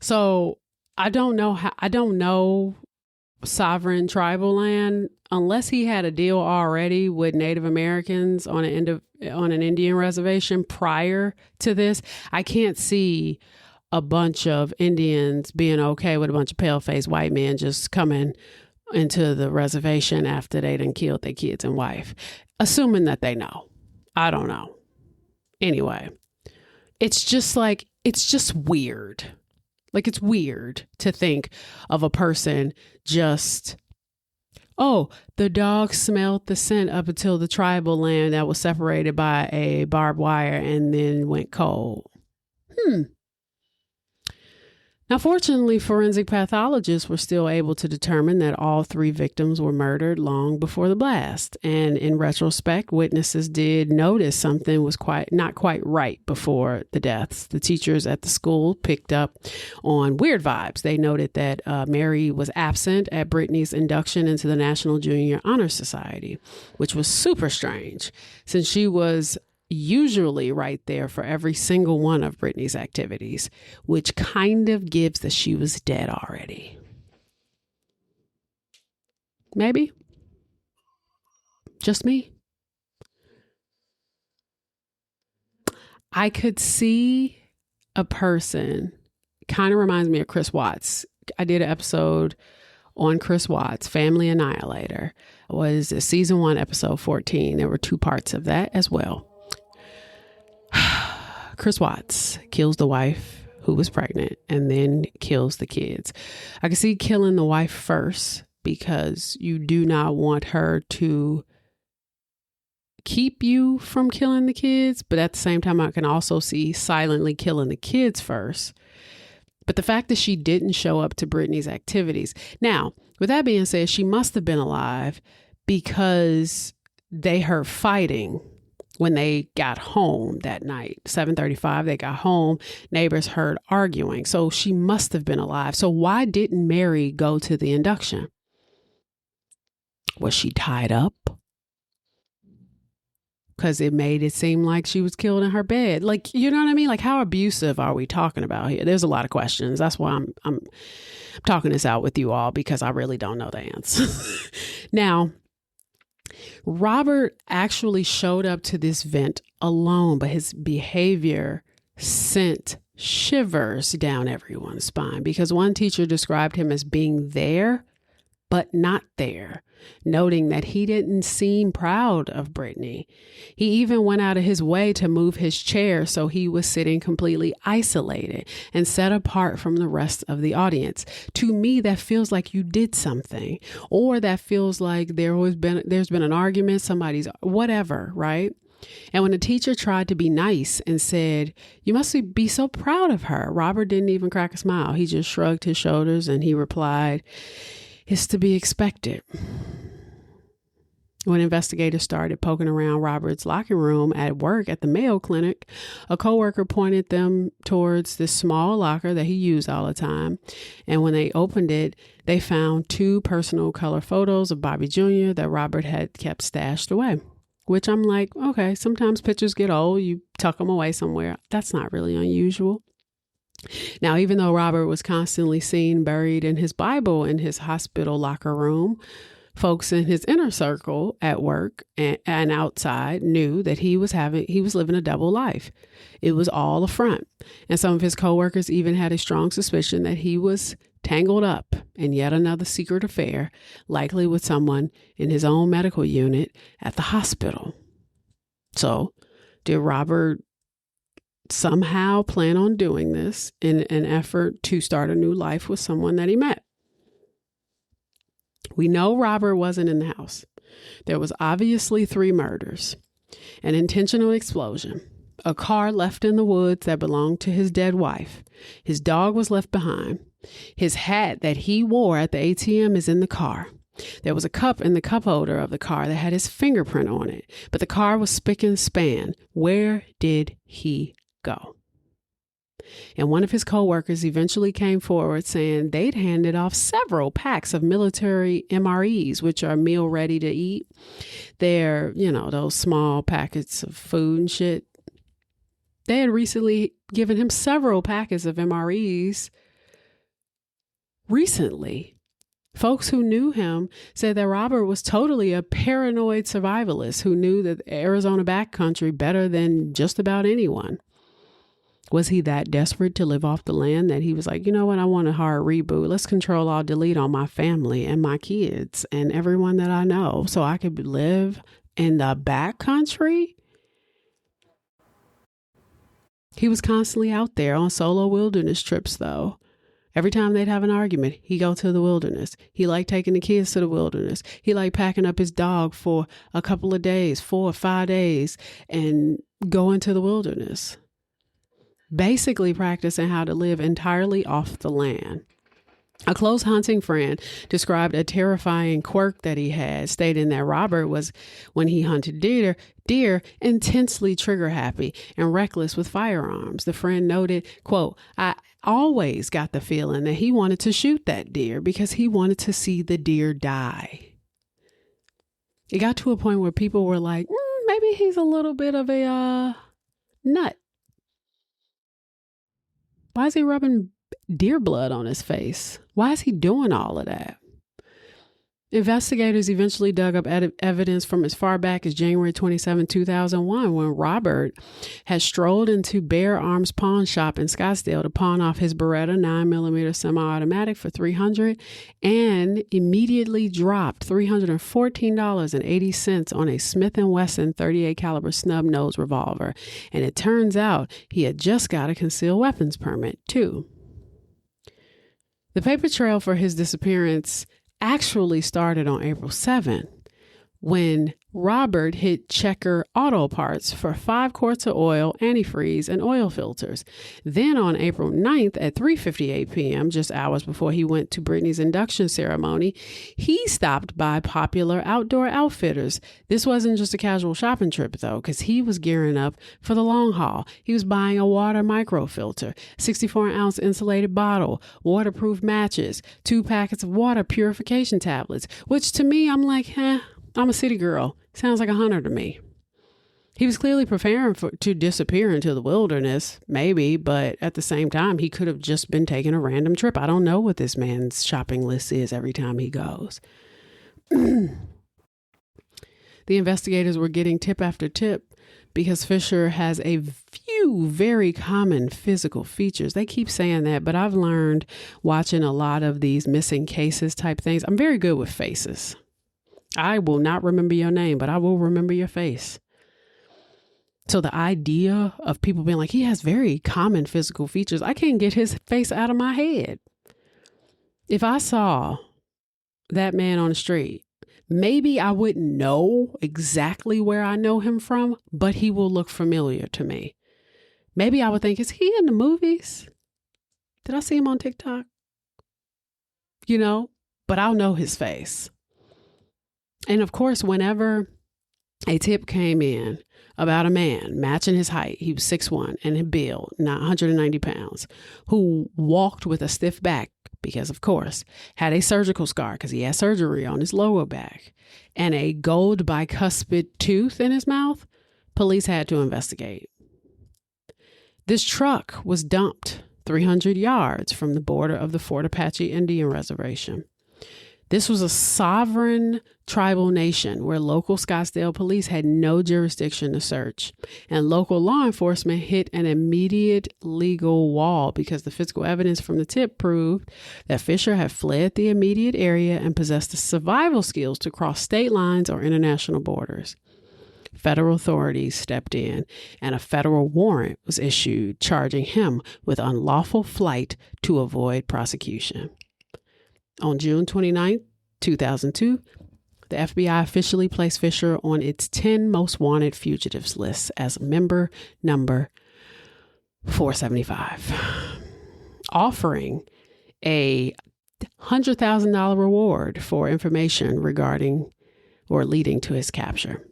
A: So I don't know sovereign tribal land, unless he had a deal already with Native Americans on an Indian reservation prior to this, I can't see a bunch of Indians being okay with a bunch of pale-faced white men just coming into the reservation after they done killed their kids and wife, assuming that they know. I don't know. Anyway, it's just weird. Like, it's weird to think of a person just, oh, the dog smelled the scent up until the tribal land that was separated by a barbed wire and then went cold. Now, fortunately, forensic pathologists were still able to determine that all 3 victims were murdered long before the blast. And in retrospect, witnesses did notice something was not quite right before the deaths. The teachers at the school picked up on weird vibes. They noted that Mary was absent at Brittany's induction into the National Junior Honor Society, which was super strange since she was usually right there for every single one of Brittany's activities, which kind of gives that she was dead already. Maybe? Just me? I could see a person, kind of reminds me of Chris Watts. I did an episode on Chris Watts, Family Annihilator. It was season 1, episode 14. There were 2 parts of that as well. Chris Watts kills the wife who was pregnant and then kills the kids. I can see killing the wife first because you do not want her to keep you from killing the kids. But at the same time, I can also see silently killing the kids first. But the fact that she didn't show up to Brittany's activities. Now, with that being said, she must have been alive because they heard fighting when they got home that night. 7:35, they got home. Neighbors heard arguing. So she must have been alive. So why didn't Mary go to the induction? Was she tied up? Because it made it seem like she was killed in her bed. Like, you know what I mean? Like, how abusive are we talking about here? There's a lot of questions. That's why I'm talking this out with you all, because I really don't know the answer. Now, Robert actually showed up to this vent alone, but his behavior sent shivers down everyone's spine because one teacher described him as being there, but not there, noting that he didn't seem proud of Brittany. He even went out of his way to move his chair so he was sitting completely isolated and set apart from the rest of the audience. To me, that feels like you did something, or that feels like there's been an argument, somebody's whatever, right? And when the teacher tried to be nice and said, "You must be so proud of her," Robert didn't even crack a smile. He just shrugged his shoulders and he replied, "It's to be expected." When investigators started poking around Robert's locker room at work at the Mayo Clinic, a coworker pointed them towards this small locker that he used all the time. And when they opened it, they found 2 personal color photos of Bobby Jr. that Robert had kept stashed away, which I'm like, okay, sometimes pictures get old. You tuck them away somewhere. That's not really unusual. Now, even though Robert was constantly seen buried in his Bible in his hospital locker room, folks in his inner circle at work and outside knew that he was living a double life. It was all a front. And some of his coworkers even had a strong suspicion that he was tangled up in yet another secret affair, likely with someone in his own medical unit at the hospital. So, did Robert somehow plan on doing this in an effort to start a new life with someone that he met? We know Robert wasn't in the house. There was obviously 3 murders, an intentional explosion, a car left in the woods that belonged to his dead wife. His dog was left behind. His hat that he wore at the ATM is in the car. There was a cup in the cup holder of the car that had his fingerprint on it, but the car was spick and span. Where did he go? And one of his coworkers eventually came forward saying they'd handed off several packs of military MREs, which are meal ready to eat. They're, those small packets of food and shit. They had recently given him several packets of MREs recently. Folks who knew him said that Robert was totally a paranoid survivalist who knew the Arizona backcountry better than just about anyone. Was he that desperate to live off the land that he was like, you know what, I want a hard reboot. Let's control alt delete on my family and my kids and everyone that I know so I could live in the backcountry? He was constantly out there on solo wilderness trips, though. Every time they'd have an argument, he'd go to the wilderness. He liked taking the kids to the wilderness. He liked packing up his dog for a couple of days, 4 or 5 days, and going to the wilderness. Basically practicing how to live entirely off the land. A close hunting friend described a terrifying quirk that he had, stating that Robert was, when he hunted deer, intensely trigger happy and reckless with firearms. The friend noted, quote, I always got the feeling that he wanted to shoot that deer because he wanted to see the deer die. It got to a point where people were like, maybe he's a little bit of a nut. Why is he rubbing deer blood on his face? Why is he doing all of that? Investigators eventually dug up evidence from as far back as January 27, 2001, when Robert had strolled into Bear Arms Pawn Shop in Scottsdale to pawn off his Beretta 9mm semi-automatic for $300 and immediately dropped $314.80 on a Smith & Wesson .38 caliber snub nose revolver. And it turns out he had just got a concealed weapons permit, too. The paper trail for his disappearance actually started on April 7th, when Robert hit Checker Auto Parts for 5 quarts of oil, antifreeze, and oil filters. Then on April 9th at 3:58 p.m., just hours before he went to Brittany's induction ceremony, he stopped by Popular Outdoor Outfitters. This wasn't just a casual shopping trip, though, because he was gearing up for the long haul. He was buying a water microfilter, 64-ounce insulated bottle, waterproof matches, 2 packets of water purification tablets, which to me, I'm like, I'm a city girl. Sounds like a hunter to me. He was clearly preparing to disappear into the wilderness, maybe, but at the same time, he could have just been taking a random trip. I don't know what this man's shopping list is every time he goes. The investigators were getting tip after tip because Fisher has a few very common physical features. They keep saying that, but I've learned watching a lot of these missing cases type things. I'm very good with faces. I will not remember your name, but I will remember your face. So the idea of people being like, he has very common physical features, I can't get his face out of my head. If I saw that man on the street, maybe I wouldn't know exactly where I know him from, but he will look familiar to me. Maybe I would think, is he in the movies? Did I see him on TikTok? But I'll know his face. And of course, whenever a tip came in about a man matching his height, he was 6'1" and build, 190 pounds, who walked with a stiff back because, of course, had a surgical scar because he had surgery on his lower back and a gold bicuspid tooth in his mouth, police had to investigate. This truck was dumped 300 yards from the border of the Fort Apache Indian Reservation. This was a sovereign tribal nation where local Scottsdale police had no jurisdiction to search, and local law enforcement hit an immediate legal wall because the physical evidence from the tip proved that Fisher had fled the immediate area and possessed the survival skills to cross state lines or international borders. Federal authorities stepped in, and a federal warrant was issued charging him with unlawful flight to avoid prosecution. On June 29, 2002, the FBI officially placed Fisher on its 10 most wanted fugitives list as member number 475, offering a $100,000 reward for information regarding or leading to his capture.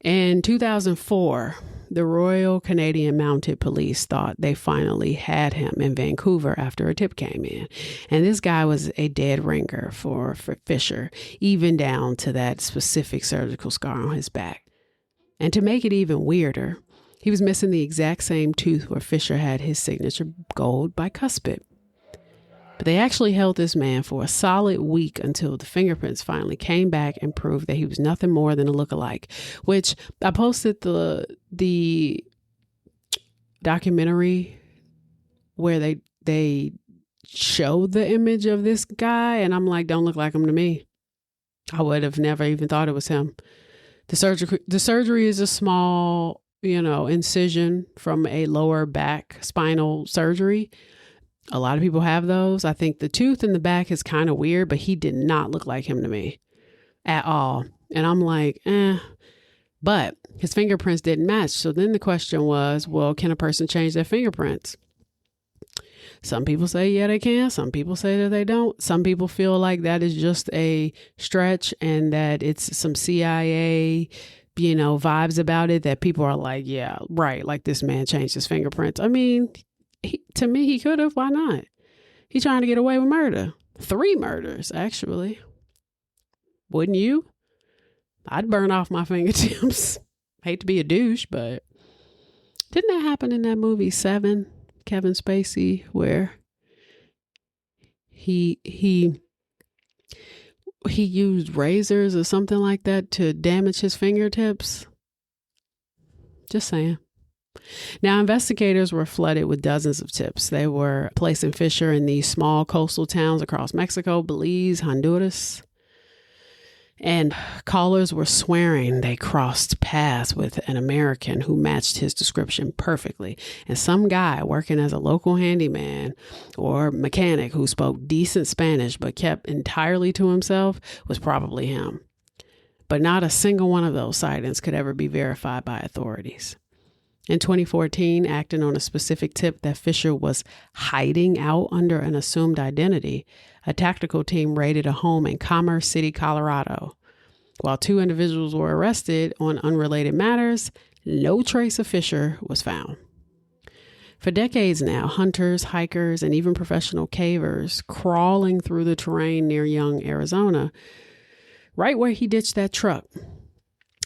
A: In 2004, the Royal Canadian Mounted Police thought they finally had him in Vancouver after a tip came in. And this guy was a dead ringer for Fisher, even down to that specific surgical scar on his back. And to make it even weirder, he was missing the exact same tooth where Fisher had his signature gold bicuspid. But they actually held this man for a solid week until the fingerprints finally came back and proved that he was nothing more than a lookalike, which I posted the documentary where they showed the image of this guy, and I'm like, don't look like him to me. I would have never even thought it was him. The surgery is a small, incision from a lower back spinal surgery. A lot of people have those. I think the tooth in the back is kind of weird, but he did not look like him to me at all. And I'm like, but his fingerprints didn't match. So then the question was, well, can a person change their fingerprints? Some people say, yeah, they can. Some people say that they don't. Some people feel like that is just a stretch and that it's some CIA, vibes about it, that people are like, yeah, right. Like this man changed his fingerprints. I mean, to me, he could have. Why not? He's trying to get away with murder. 3 murders, actually. Wouldn't you? I'd burn off my fingertips. Hate to be a douche, but didn't that happen in that movie 7, Kevin Spacey, where he used razors or something like that to damage his fingertips? Just saying. Now, investigators were flooded with dozens of tips. They were placing Fisher in these small coastal towns across Mexico, Belize, Honduras. And callers were swearing they crossed paths with an American who matched his description perfectly. And some guy working as a local handyman or mechanic who spoke decent Spanish but kept entirely to himself was probably him. But not a single one of those sightings could ever be verified by authorities. In 2014, acting on a specific tip that Fisher was hiding out under an assumed identity, a tactical team raided a home in Commerce City, Colorado. While 2 individuals were arrested on unrelated matters, no trace of Fisher was found. For decades now, hunters, hikers, and even professional cavers crawling through the terrain near Young, Arizona, right where he ditched that truck,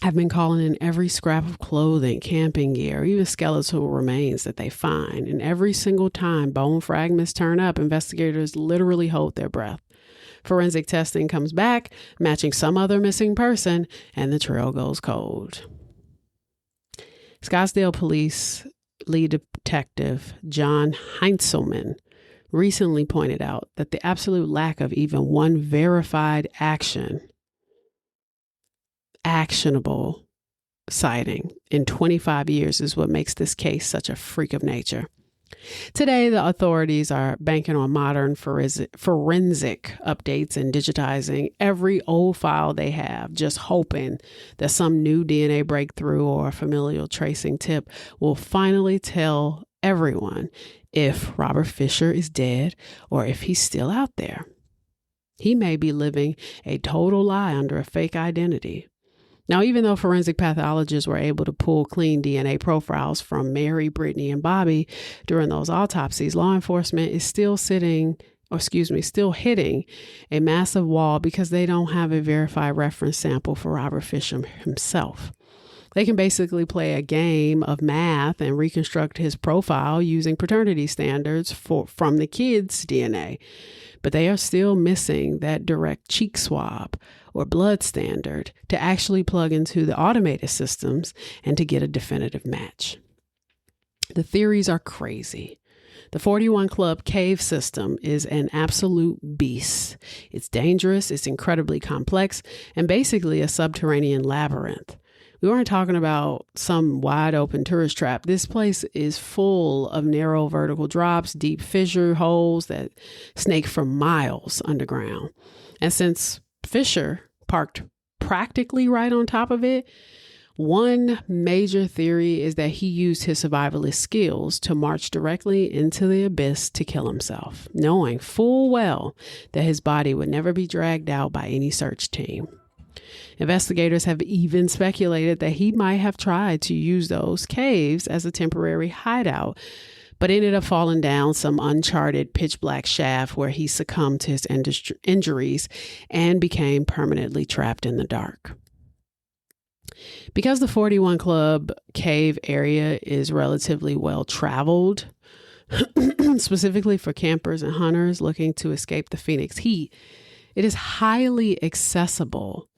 A: have been calling in every scrap of clothing, camping gear, even skeletal remains that they find. And every single time bone fragments turn up, investigators literally hold their breath. Forensic testing comes back, matching some other missing person, and the trail goes cold. Scottsdale Police lead detective John Heinzelman recently pointed out that the absolute lack of even one verified actionable sighting in 25 years is what makes this case such a freak of nature. Today, the authorities are banking on modern forensic updates and digitizing every old file they have, just hoping that some new DNA breakthrough or familial tracing tip will finally tell everyone if Robert Fisher is dead or if he's still out there. He may be living a total lie under a fake identity. Now, even though forensic pathologists were able to pull clean DNA profiles from Mary, Brittany, and Bobby during those autopsies, law enforcement is still hitting a massive wall because they don't have a verified reference sample for Robert Fisher himself. They can basically play a game of math and reconstruct his profile using paternity standards from the kid's DNA. But they are still missing that direct cheek swab or blood standard to actually plug into the automated systems and to get a definitive match. The theories are crazy. The 41 Club cave system is an absolute beast. It's dangerous, it's incredibly complex, and basically a subterranean labyrinth. We weren't talking about some wide open tourist trap. This place is full of narrow vertical drops, deep fissure holes that snake for miles underground. And since Fisher parked practically right on top of it, one major theory is that he used his survivalist skills to march directly into the abyss to kill himself, knowing full well that his body would never be dragged out by any search team. Investigators have even speculated that he might have tried to use those caves as a temporary hideout, but ended up falling down some uncharted pitch black shaft where he succumbed to his injuries and became permanently trapped in the dark. Because the 41 Club cave area is relatively well traveled, specifically for campers and hunters looking to escape the Phoenix heat. It is highly accessible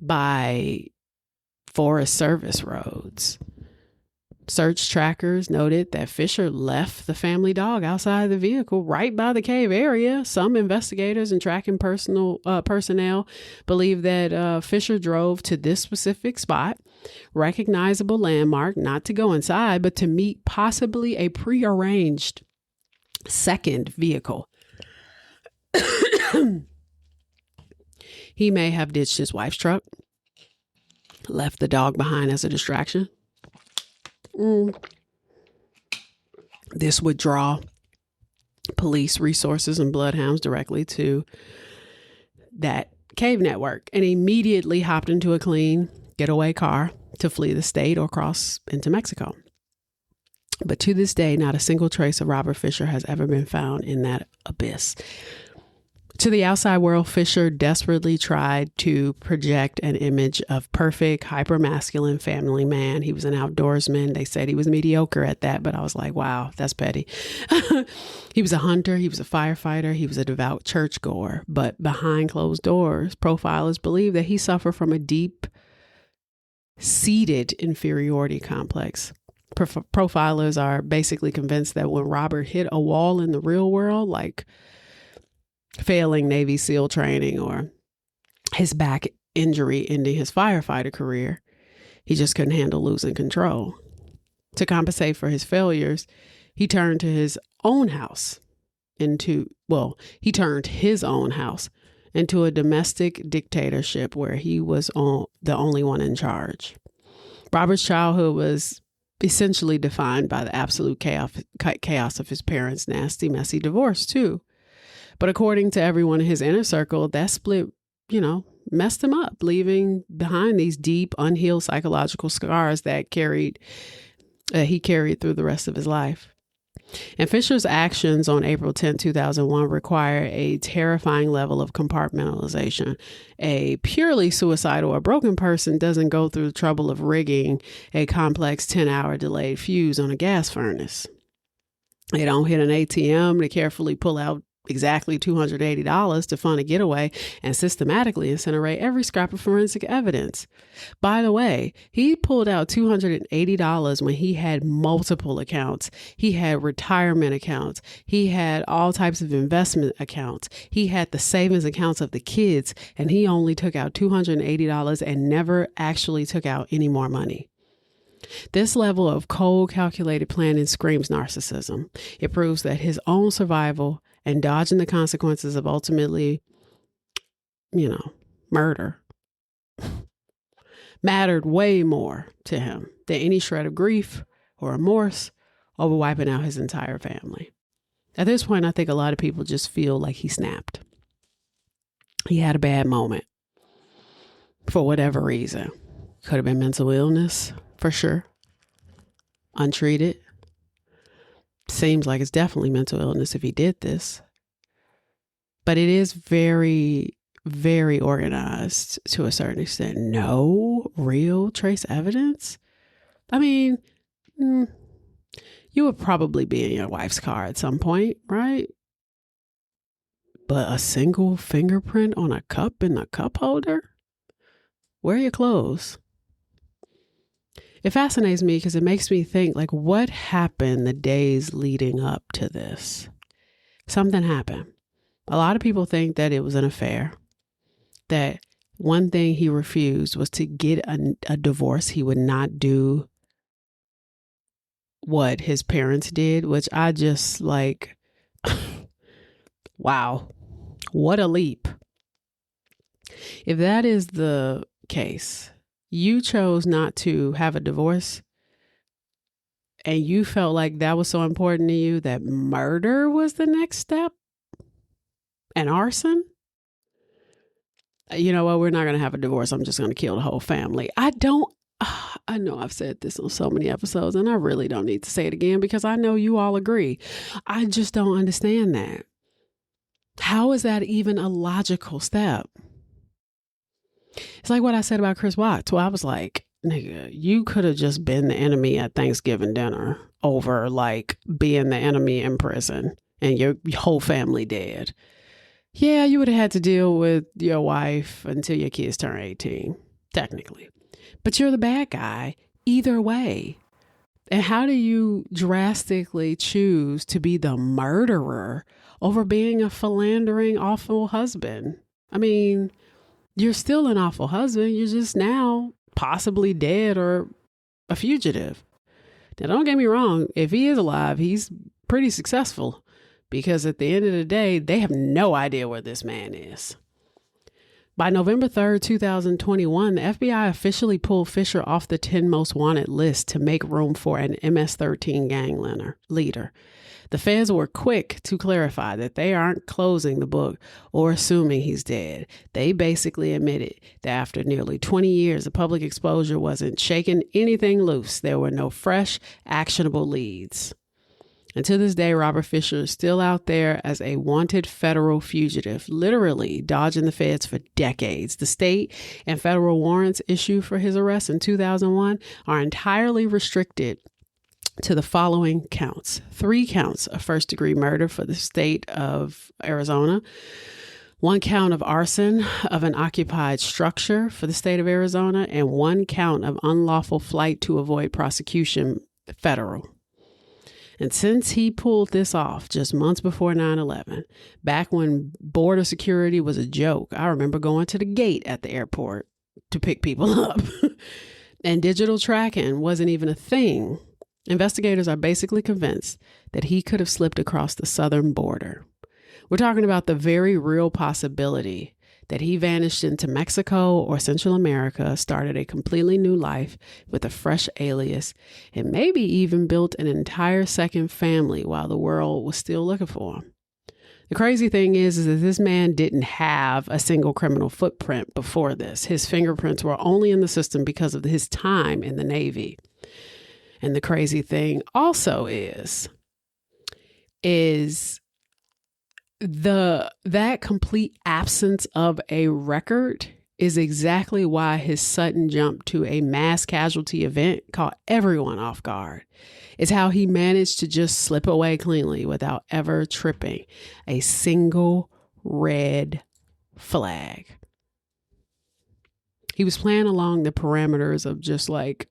A: by Forest Service roads. Search trackers noted that Fisher left the family dog outside the vehicle right by the cave area. Some investigators and tracking personnel believe that Fisher drove to this specific spot, recognizable landmark, not to go inside, but to meet possibly a prearranged second vehicle. He may have ditched his wife's truck, left the dog behind as a distraction. This would draw police resources and bloodhounds directly to that cave network, and immediately hopped into a clean getaway car to flee the state or cross into Mexico. But to this day, not a single trace of Robert Fisher has ever been found in that abyss. To the outside world, Fisher desperately tried to project an image of perfect, hyper-masculine family man. He was an outdoorsman. They said he was mediocre at that, but I was like, wow, that's petty. He was a hunter. He was a firefighter. He was a devout churchgoer. But behind closed doors, profilers believe that he suffered from a deep-seated inferiority complex. Profilers are basically convinced that when Robert hit a wall in the real world, like failing Navy SEAL training or his back injury ending his firefighter career, he just couldn't handle losing control. To compensate for his failures, he turned his own house into a domestic dictatorship where he was the only one in charge. Robert's childhood was essentially defined by the absolute chaos of his parents' nasty, messy divorce too. But according to everyone in his inner circle, that split, messed him up, leaving behind these deep, unhealed psychological scars that he carried through the rest of his life. And Fisher's actions on April 10, 2001 require a terrifying level of compartmentalization. A purely suicidal or broken person doesn't go through the trouble of rigging a complex 10-hour delayed fuse on a gas furnace. They don't hit an ATM to carefully pull out exactly $280 to fund a getaway and systematically incinerate every scrap of forensic evidence. By the way, he pulled out $280 when he had multiple accounts. He had retirement accounts. He had all types of investment accounts. He had the savings accounts of the kids, and he only took out $280 and never actually took out any more money. This level of cold, calculated planning screams narcissism. It proves that his own survival and dodging the consequences of ultimately, murder mattered way more to him than any shred of grief or remorse over wiping out his entire family. At this point, I think a lot of people just feel like he snapped. He had a bad moment for whatever reason. Could have been mental illness, for sure. Untreated. Seems like it's definitely mental illness if he did this. But it is very, very organized to a certain extent. No real trace evidence. I mean, you would probably be in your wife's car at some point, right? But a single fingerprint on a cup in the cup holder? Where are your clothes? It fascinates me because it makes me think, like, what happened the days leading up to this? Something happened. A lot of people think that it was an affair, that one thing he refused was to get a divorce. He would not do what his parents did, which I just like, wow, what a leap. If that is the case, you chose not to have a divorce and you felt like that was so important to you that murder was the next step and arson. You know what? We're not going to have a divorce. I'm just going to kill the whole family. I know I've said this on so many episodes and I really don't need to say it again because I know you all agree. I just don't understand that. How is that even a logical step? It's like what I said about Chris Watts. Well, I was like, nigga, you could have just been the enemy at Thanksgiving dinner over like being the enemy in prison and your whole family dead. Yeah, you would have had to deal with your wife until your kids turn 18, technically. But you're the bad guy either way. And how do you drastically choose to be the murderer over being a philandering, awful husband? I mean, you're still an awful husband. You're just now possibly dead or a fugitive. Now, don't get me wrong. If he is alive, he's pretty successful because at the end of the day, they have no idea where this man is. By November 3rd, 2021, the FBI officially pulled Fisher off the 10 most wanted list to make room for an MS-13 gang leader. The feds were quick to clarify that they aren't closing the book or assuming he's dead. They basically admitted that after nearly 20 years of public exposure wasn't shaking anything loose. There were no fresh, actionable leads. And to this day, Robert Fisher is still out there as a wanted federal fugitive, literally dodging the feds for decades. The state and federal warrants issued for his arrest in 2001 are entirely restricted to the following counts. 3 counts of first-degree murder for the state of Arizona, 1 count of arson of an occupied structure for the state of Arizona, and 1 count of unlawful flight to avoid prosecution, federal. And since he pulled this off just months before 9/11, back when border security was a joke, I remember going to the gate at the airport to pick people up. And digital tracking wasn't even a thing. Investigators are basically convinced that he could have slipped across the southern border. We're talking about the very real possibility that he vanished into Mexico or Central America, started a completely new life with a fresh alias, and maybe even built an entire second family while the world was still looking for him. The crazy thing is that this man didn't have a single criminal footprint before this. His fingerprints were only in the system because of his time in the Navy. And the crazy thing also is that complete absence of a record is exactly why his sudden jump to a mass casualty event caught everyone off guard. It's how he managed to just slip away cleanly without ever tripping a single red flag. He was playing along the parameters of just like,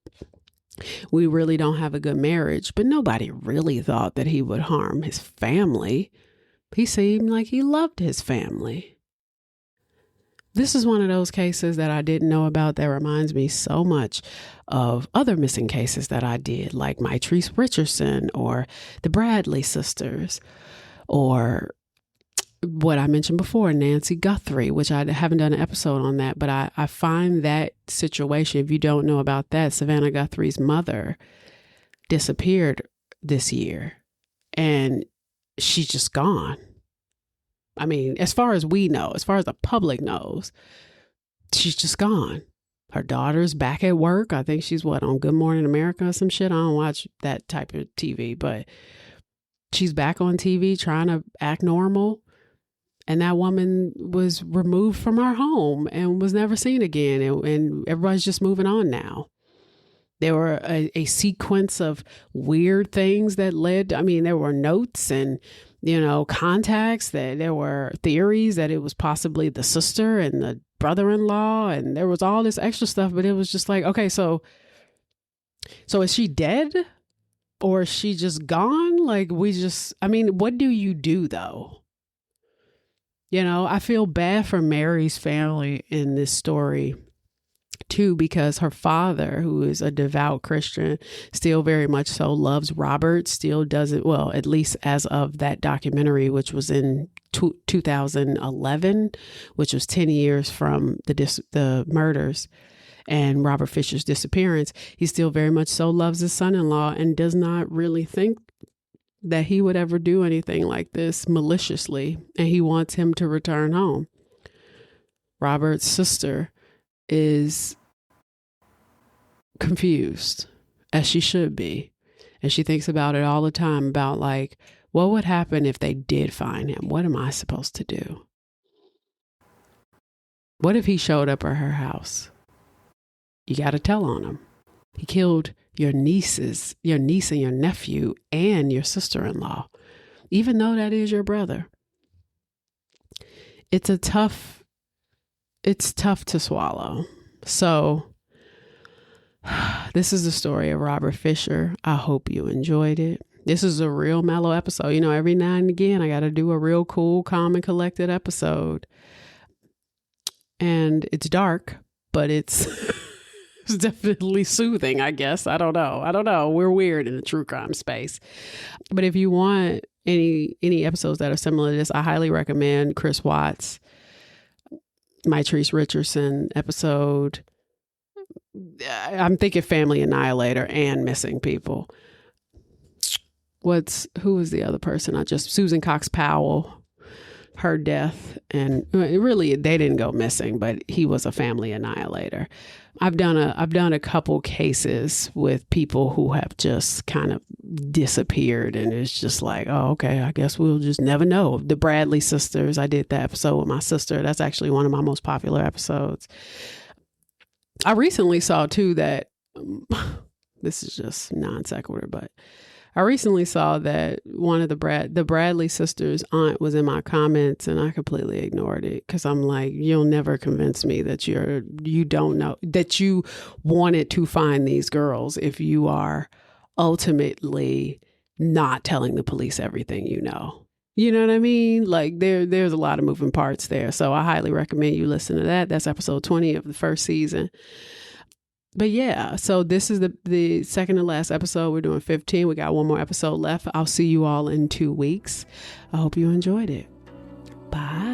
A: we really don't have a good marriage, but nobody really thought that he would harm his family. He seemed like he loved his family. This is one of those cases that I didn't know about that reminds me so much of other missing cases that I did, like Mitrice Richardson or the Bradley sisters, or what I mentioned before, Nancy Guthrie, which I haven't done an episode on that, but I find that situation, if you don't know about that, Savannah Guthrie's mother disappeared this year and she's just gone. I mean, as far as we know, as far as the public knows, she's just gone. Her daughter's back at work. I think she's on Good Morning America or some shit. I don't watch that type of TV, but she's back on TV trying to act normal. And that woman was removed from our home and was never seen again. And everybody's just moving on now. There were a sequence of weird things that there were notes and, contacts, that there were theories that it was possibly the sister and the brother-in-law. And there was all this extra stuff, but it was just like, okay, so is she dead or is she just gone? Like what do you do though? I feel bad for Mary's family in this story too, because her father, who is a devout Christian, still very much so loves Robert, still does it well, at least as of that documentary, which was in 2011, which was 10 years from the murders and Robert Fisher's disappearance. He still very much so loves his son-in-law and does not really think that he would ever do anything like this maliciously, and he wants him to return home. Robert's sister is confused, as she should be, and she thinks about it all the time, about like, what would happen if they did find him? What am I supposed to do? What if he showed up at her house? you got to tell on him. He killed your niece and your nephew and your sister-in-law, even though that is your brother. It's tough to swallow. So this is the story of Robert Fisher. I hope you enjoyed it. This is a real mellow episode. You know, every now and again, I got to do a real cool, calm, and collected episode. And it's dark, but it's it's definitely soothing, I guess. I don't know. We're weird in the true crime space. But if you want any episodes that are similar to this, I highly recommend Chris Watts' Mitrice Richardson episode. I'm thinking Family Annihilator and Missing People. Who was the other person? Susan Cox Powell, her death. And really, they didn't go missing, but he was a family annihilator. I've done a couple cases with people who have just kind of disappeared, and it's just like, oh, okay, I guess we'll just never know. The Bradley sisters, I did that episode with my sister. That's actually one of my most popular episodes. I recently saw too that this is just non sequitur, but I recently saw that one of the Bradley sisters' aunt was in my comments, and I completely ignored it because I'm like, you'll never convince me that you don't know, that you wanted to find these girls if you are ultimately not telling the police everything you know. You know what I mean? Like there's a lot of moving parts there. So I highly recommend you listen to that. That's episode 20 of the first season. But yeah, so this is the second to last episode. We're doing 15. We got one more episode left. I'll see you all in 2 weeks. I hope you enjoyed it. Bye.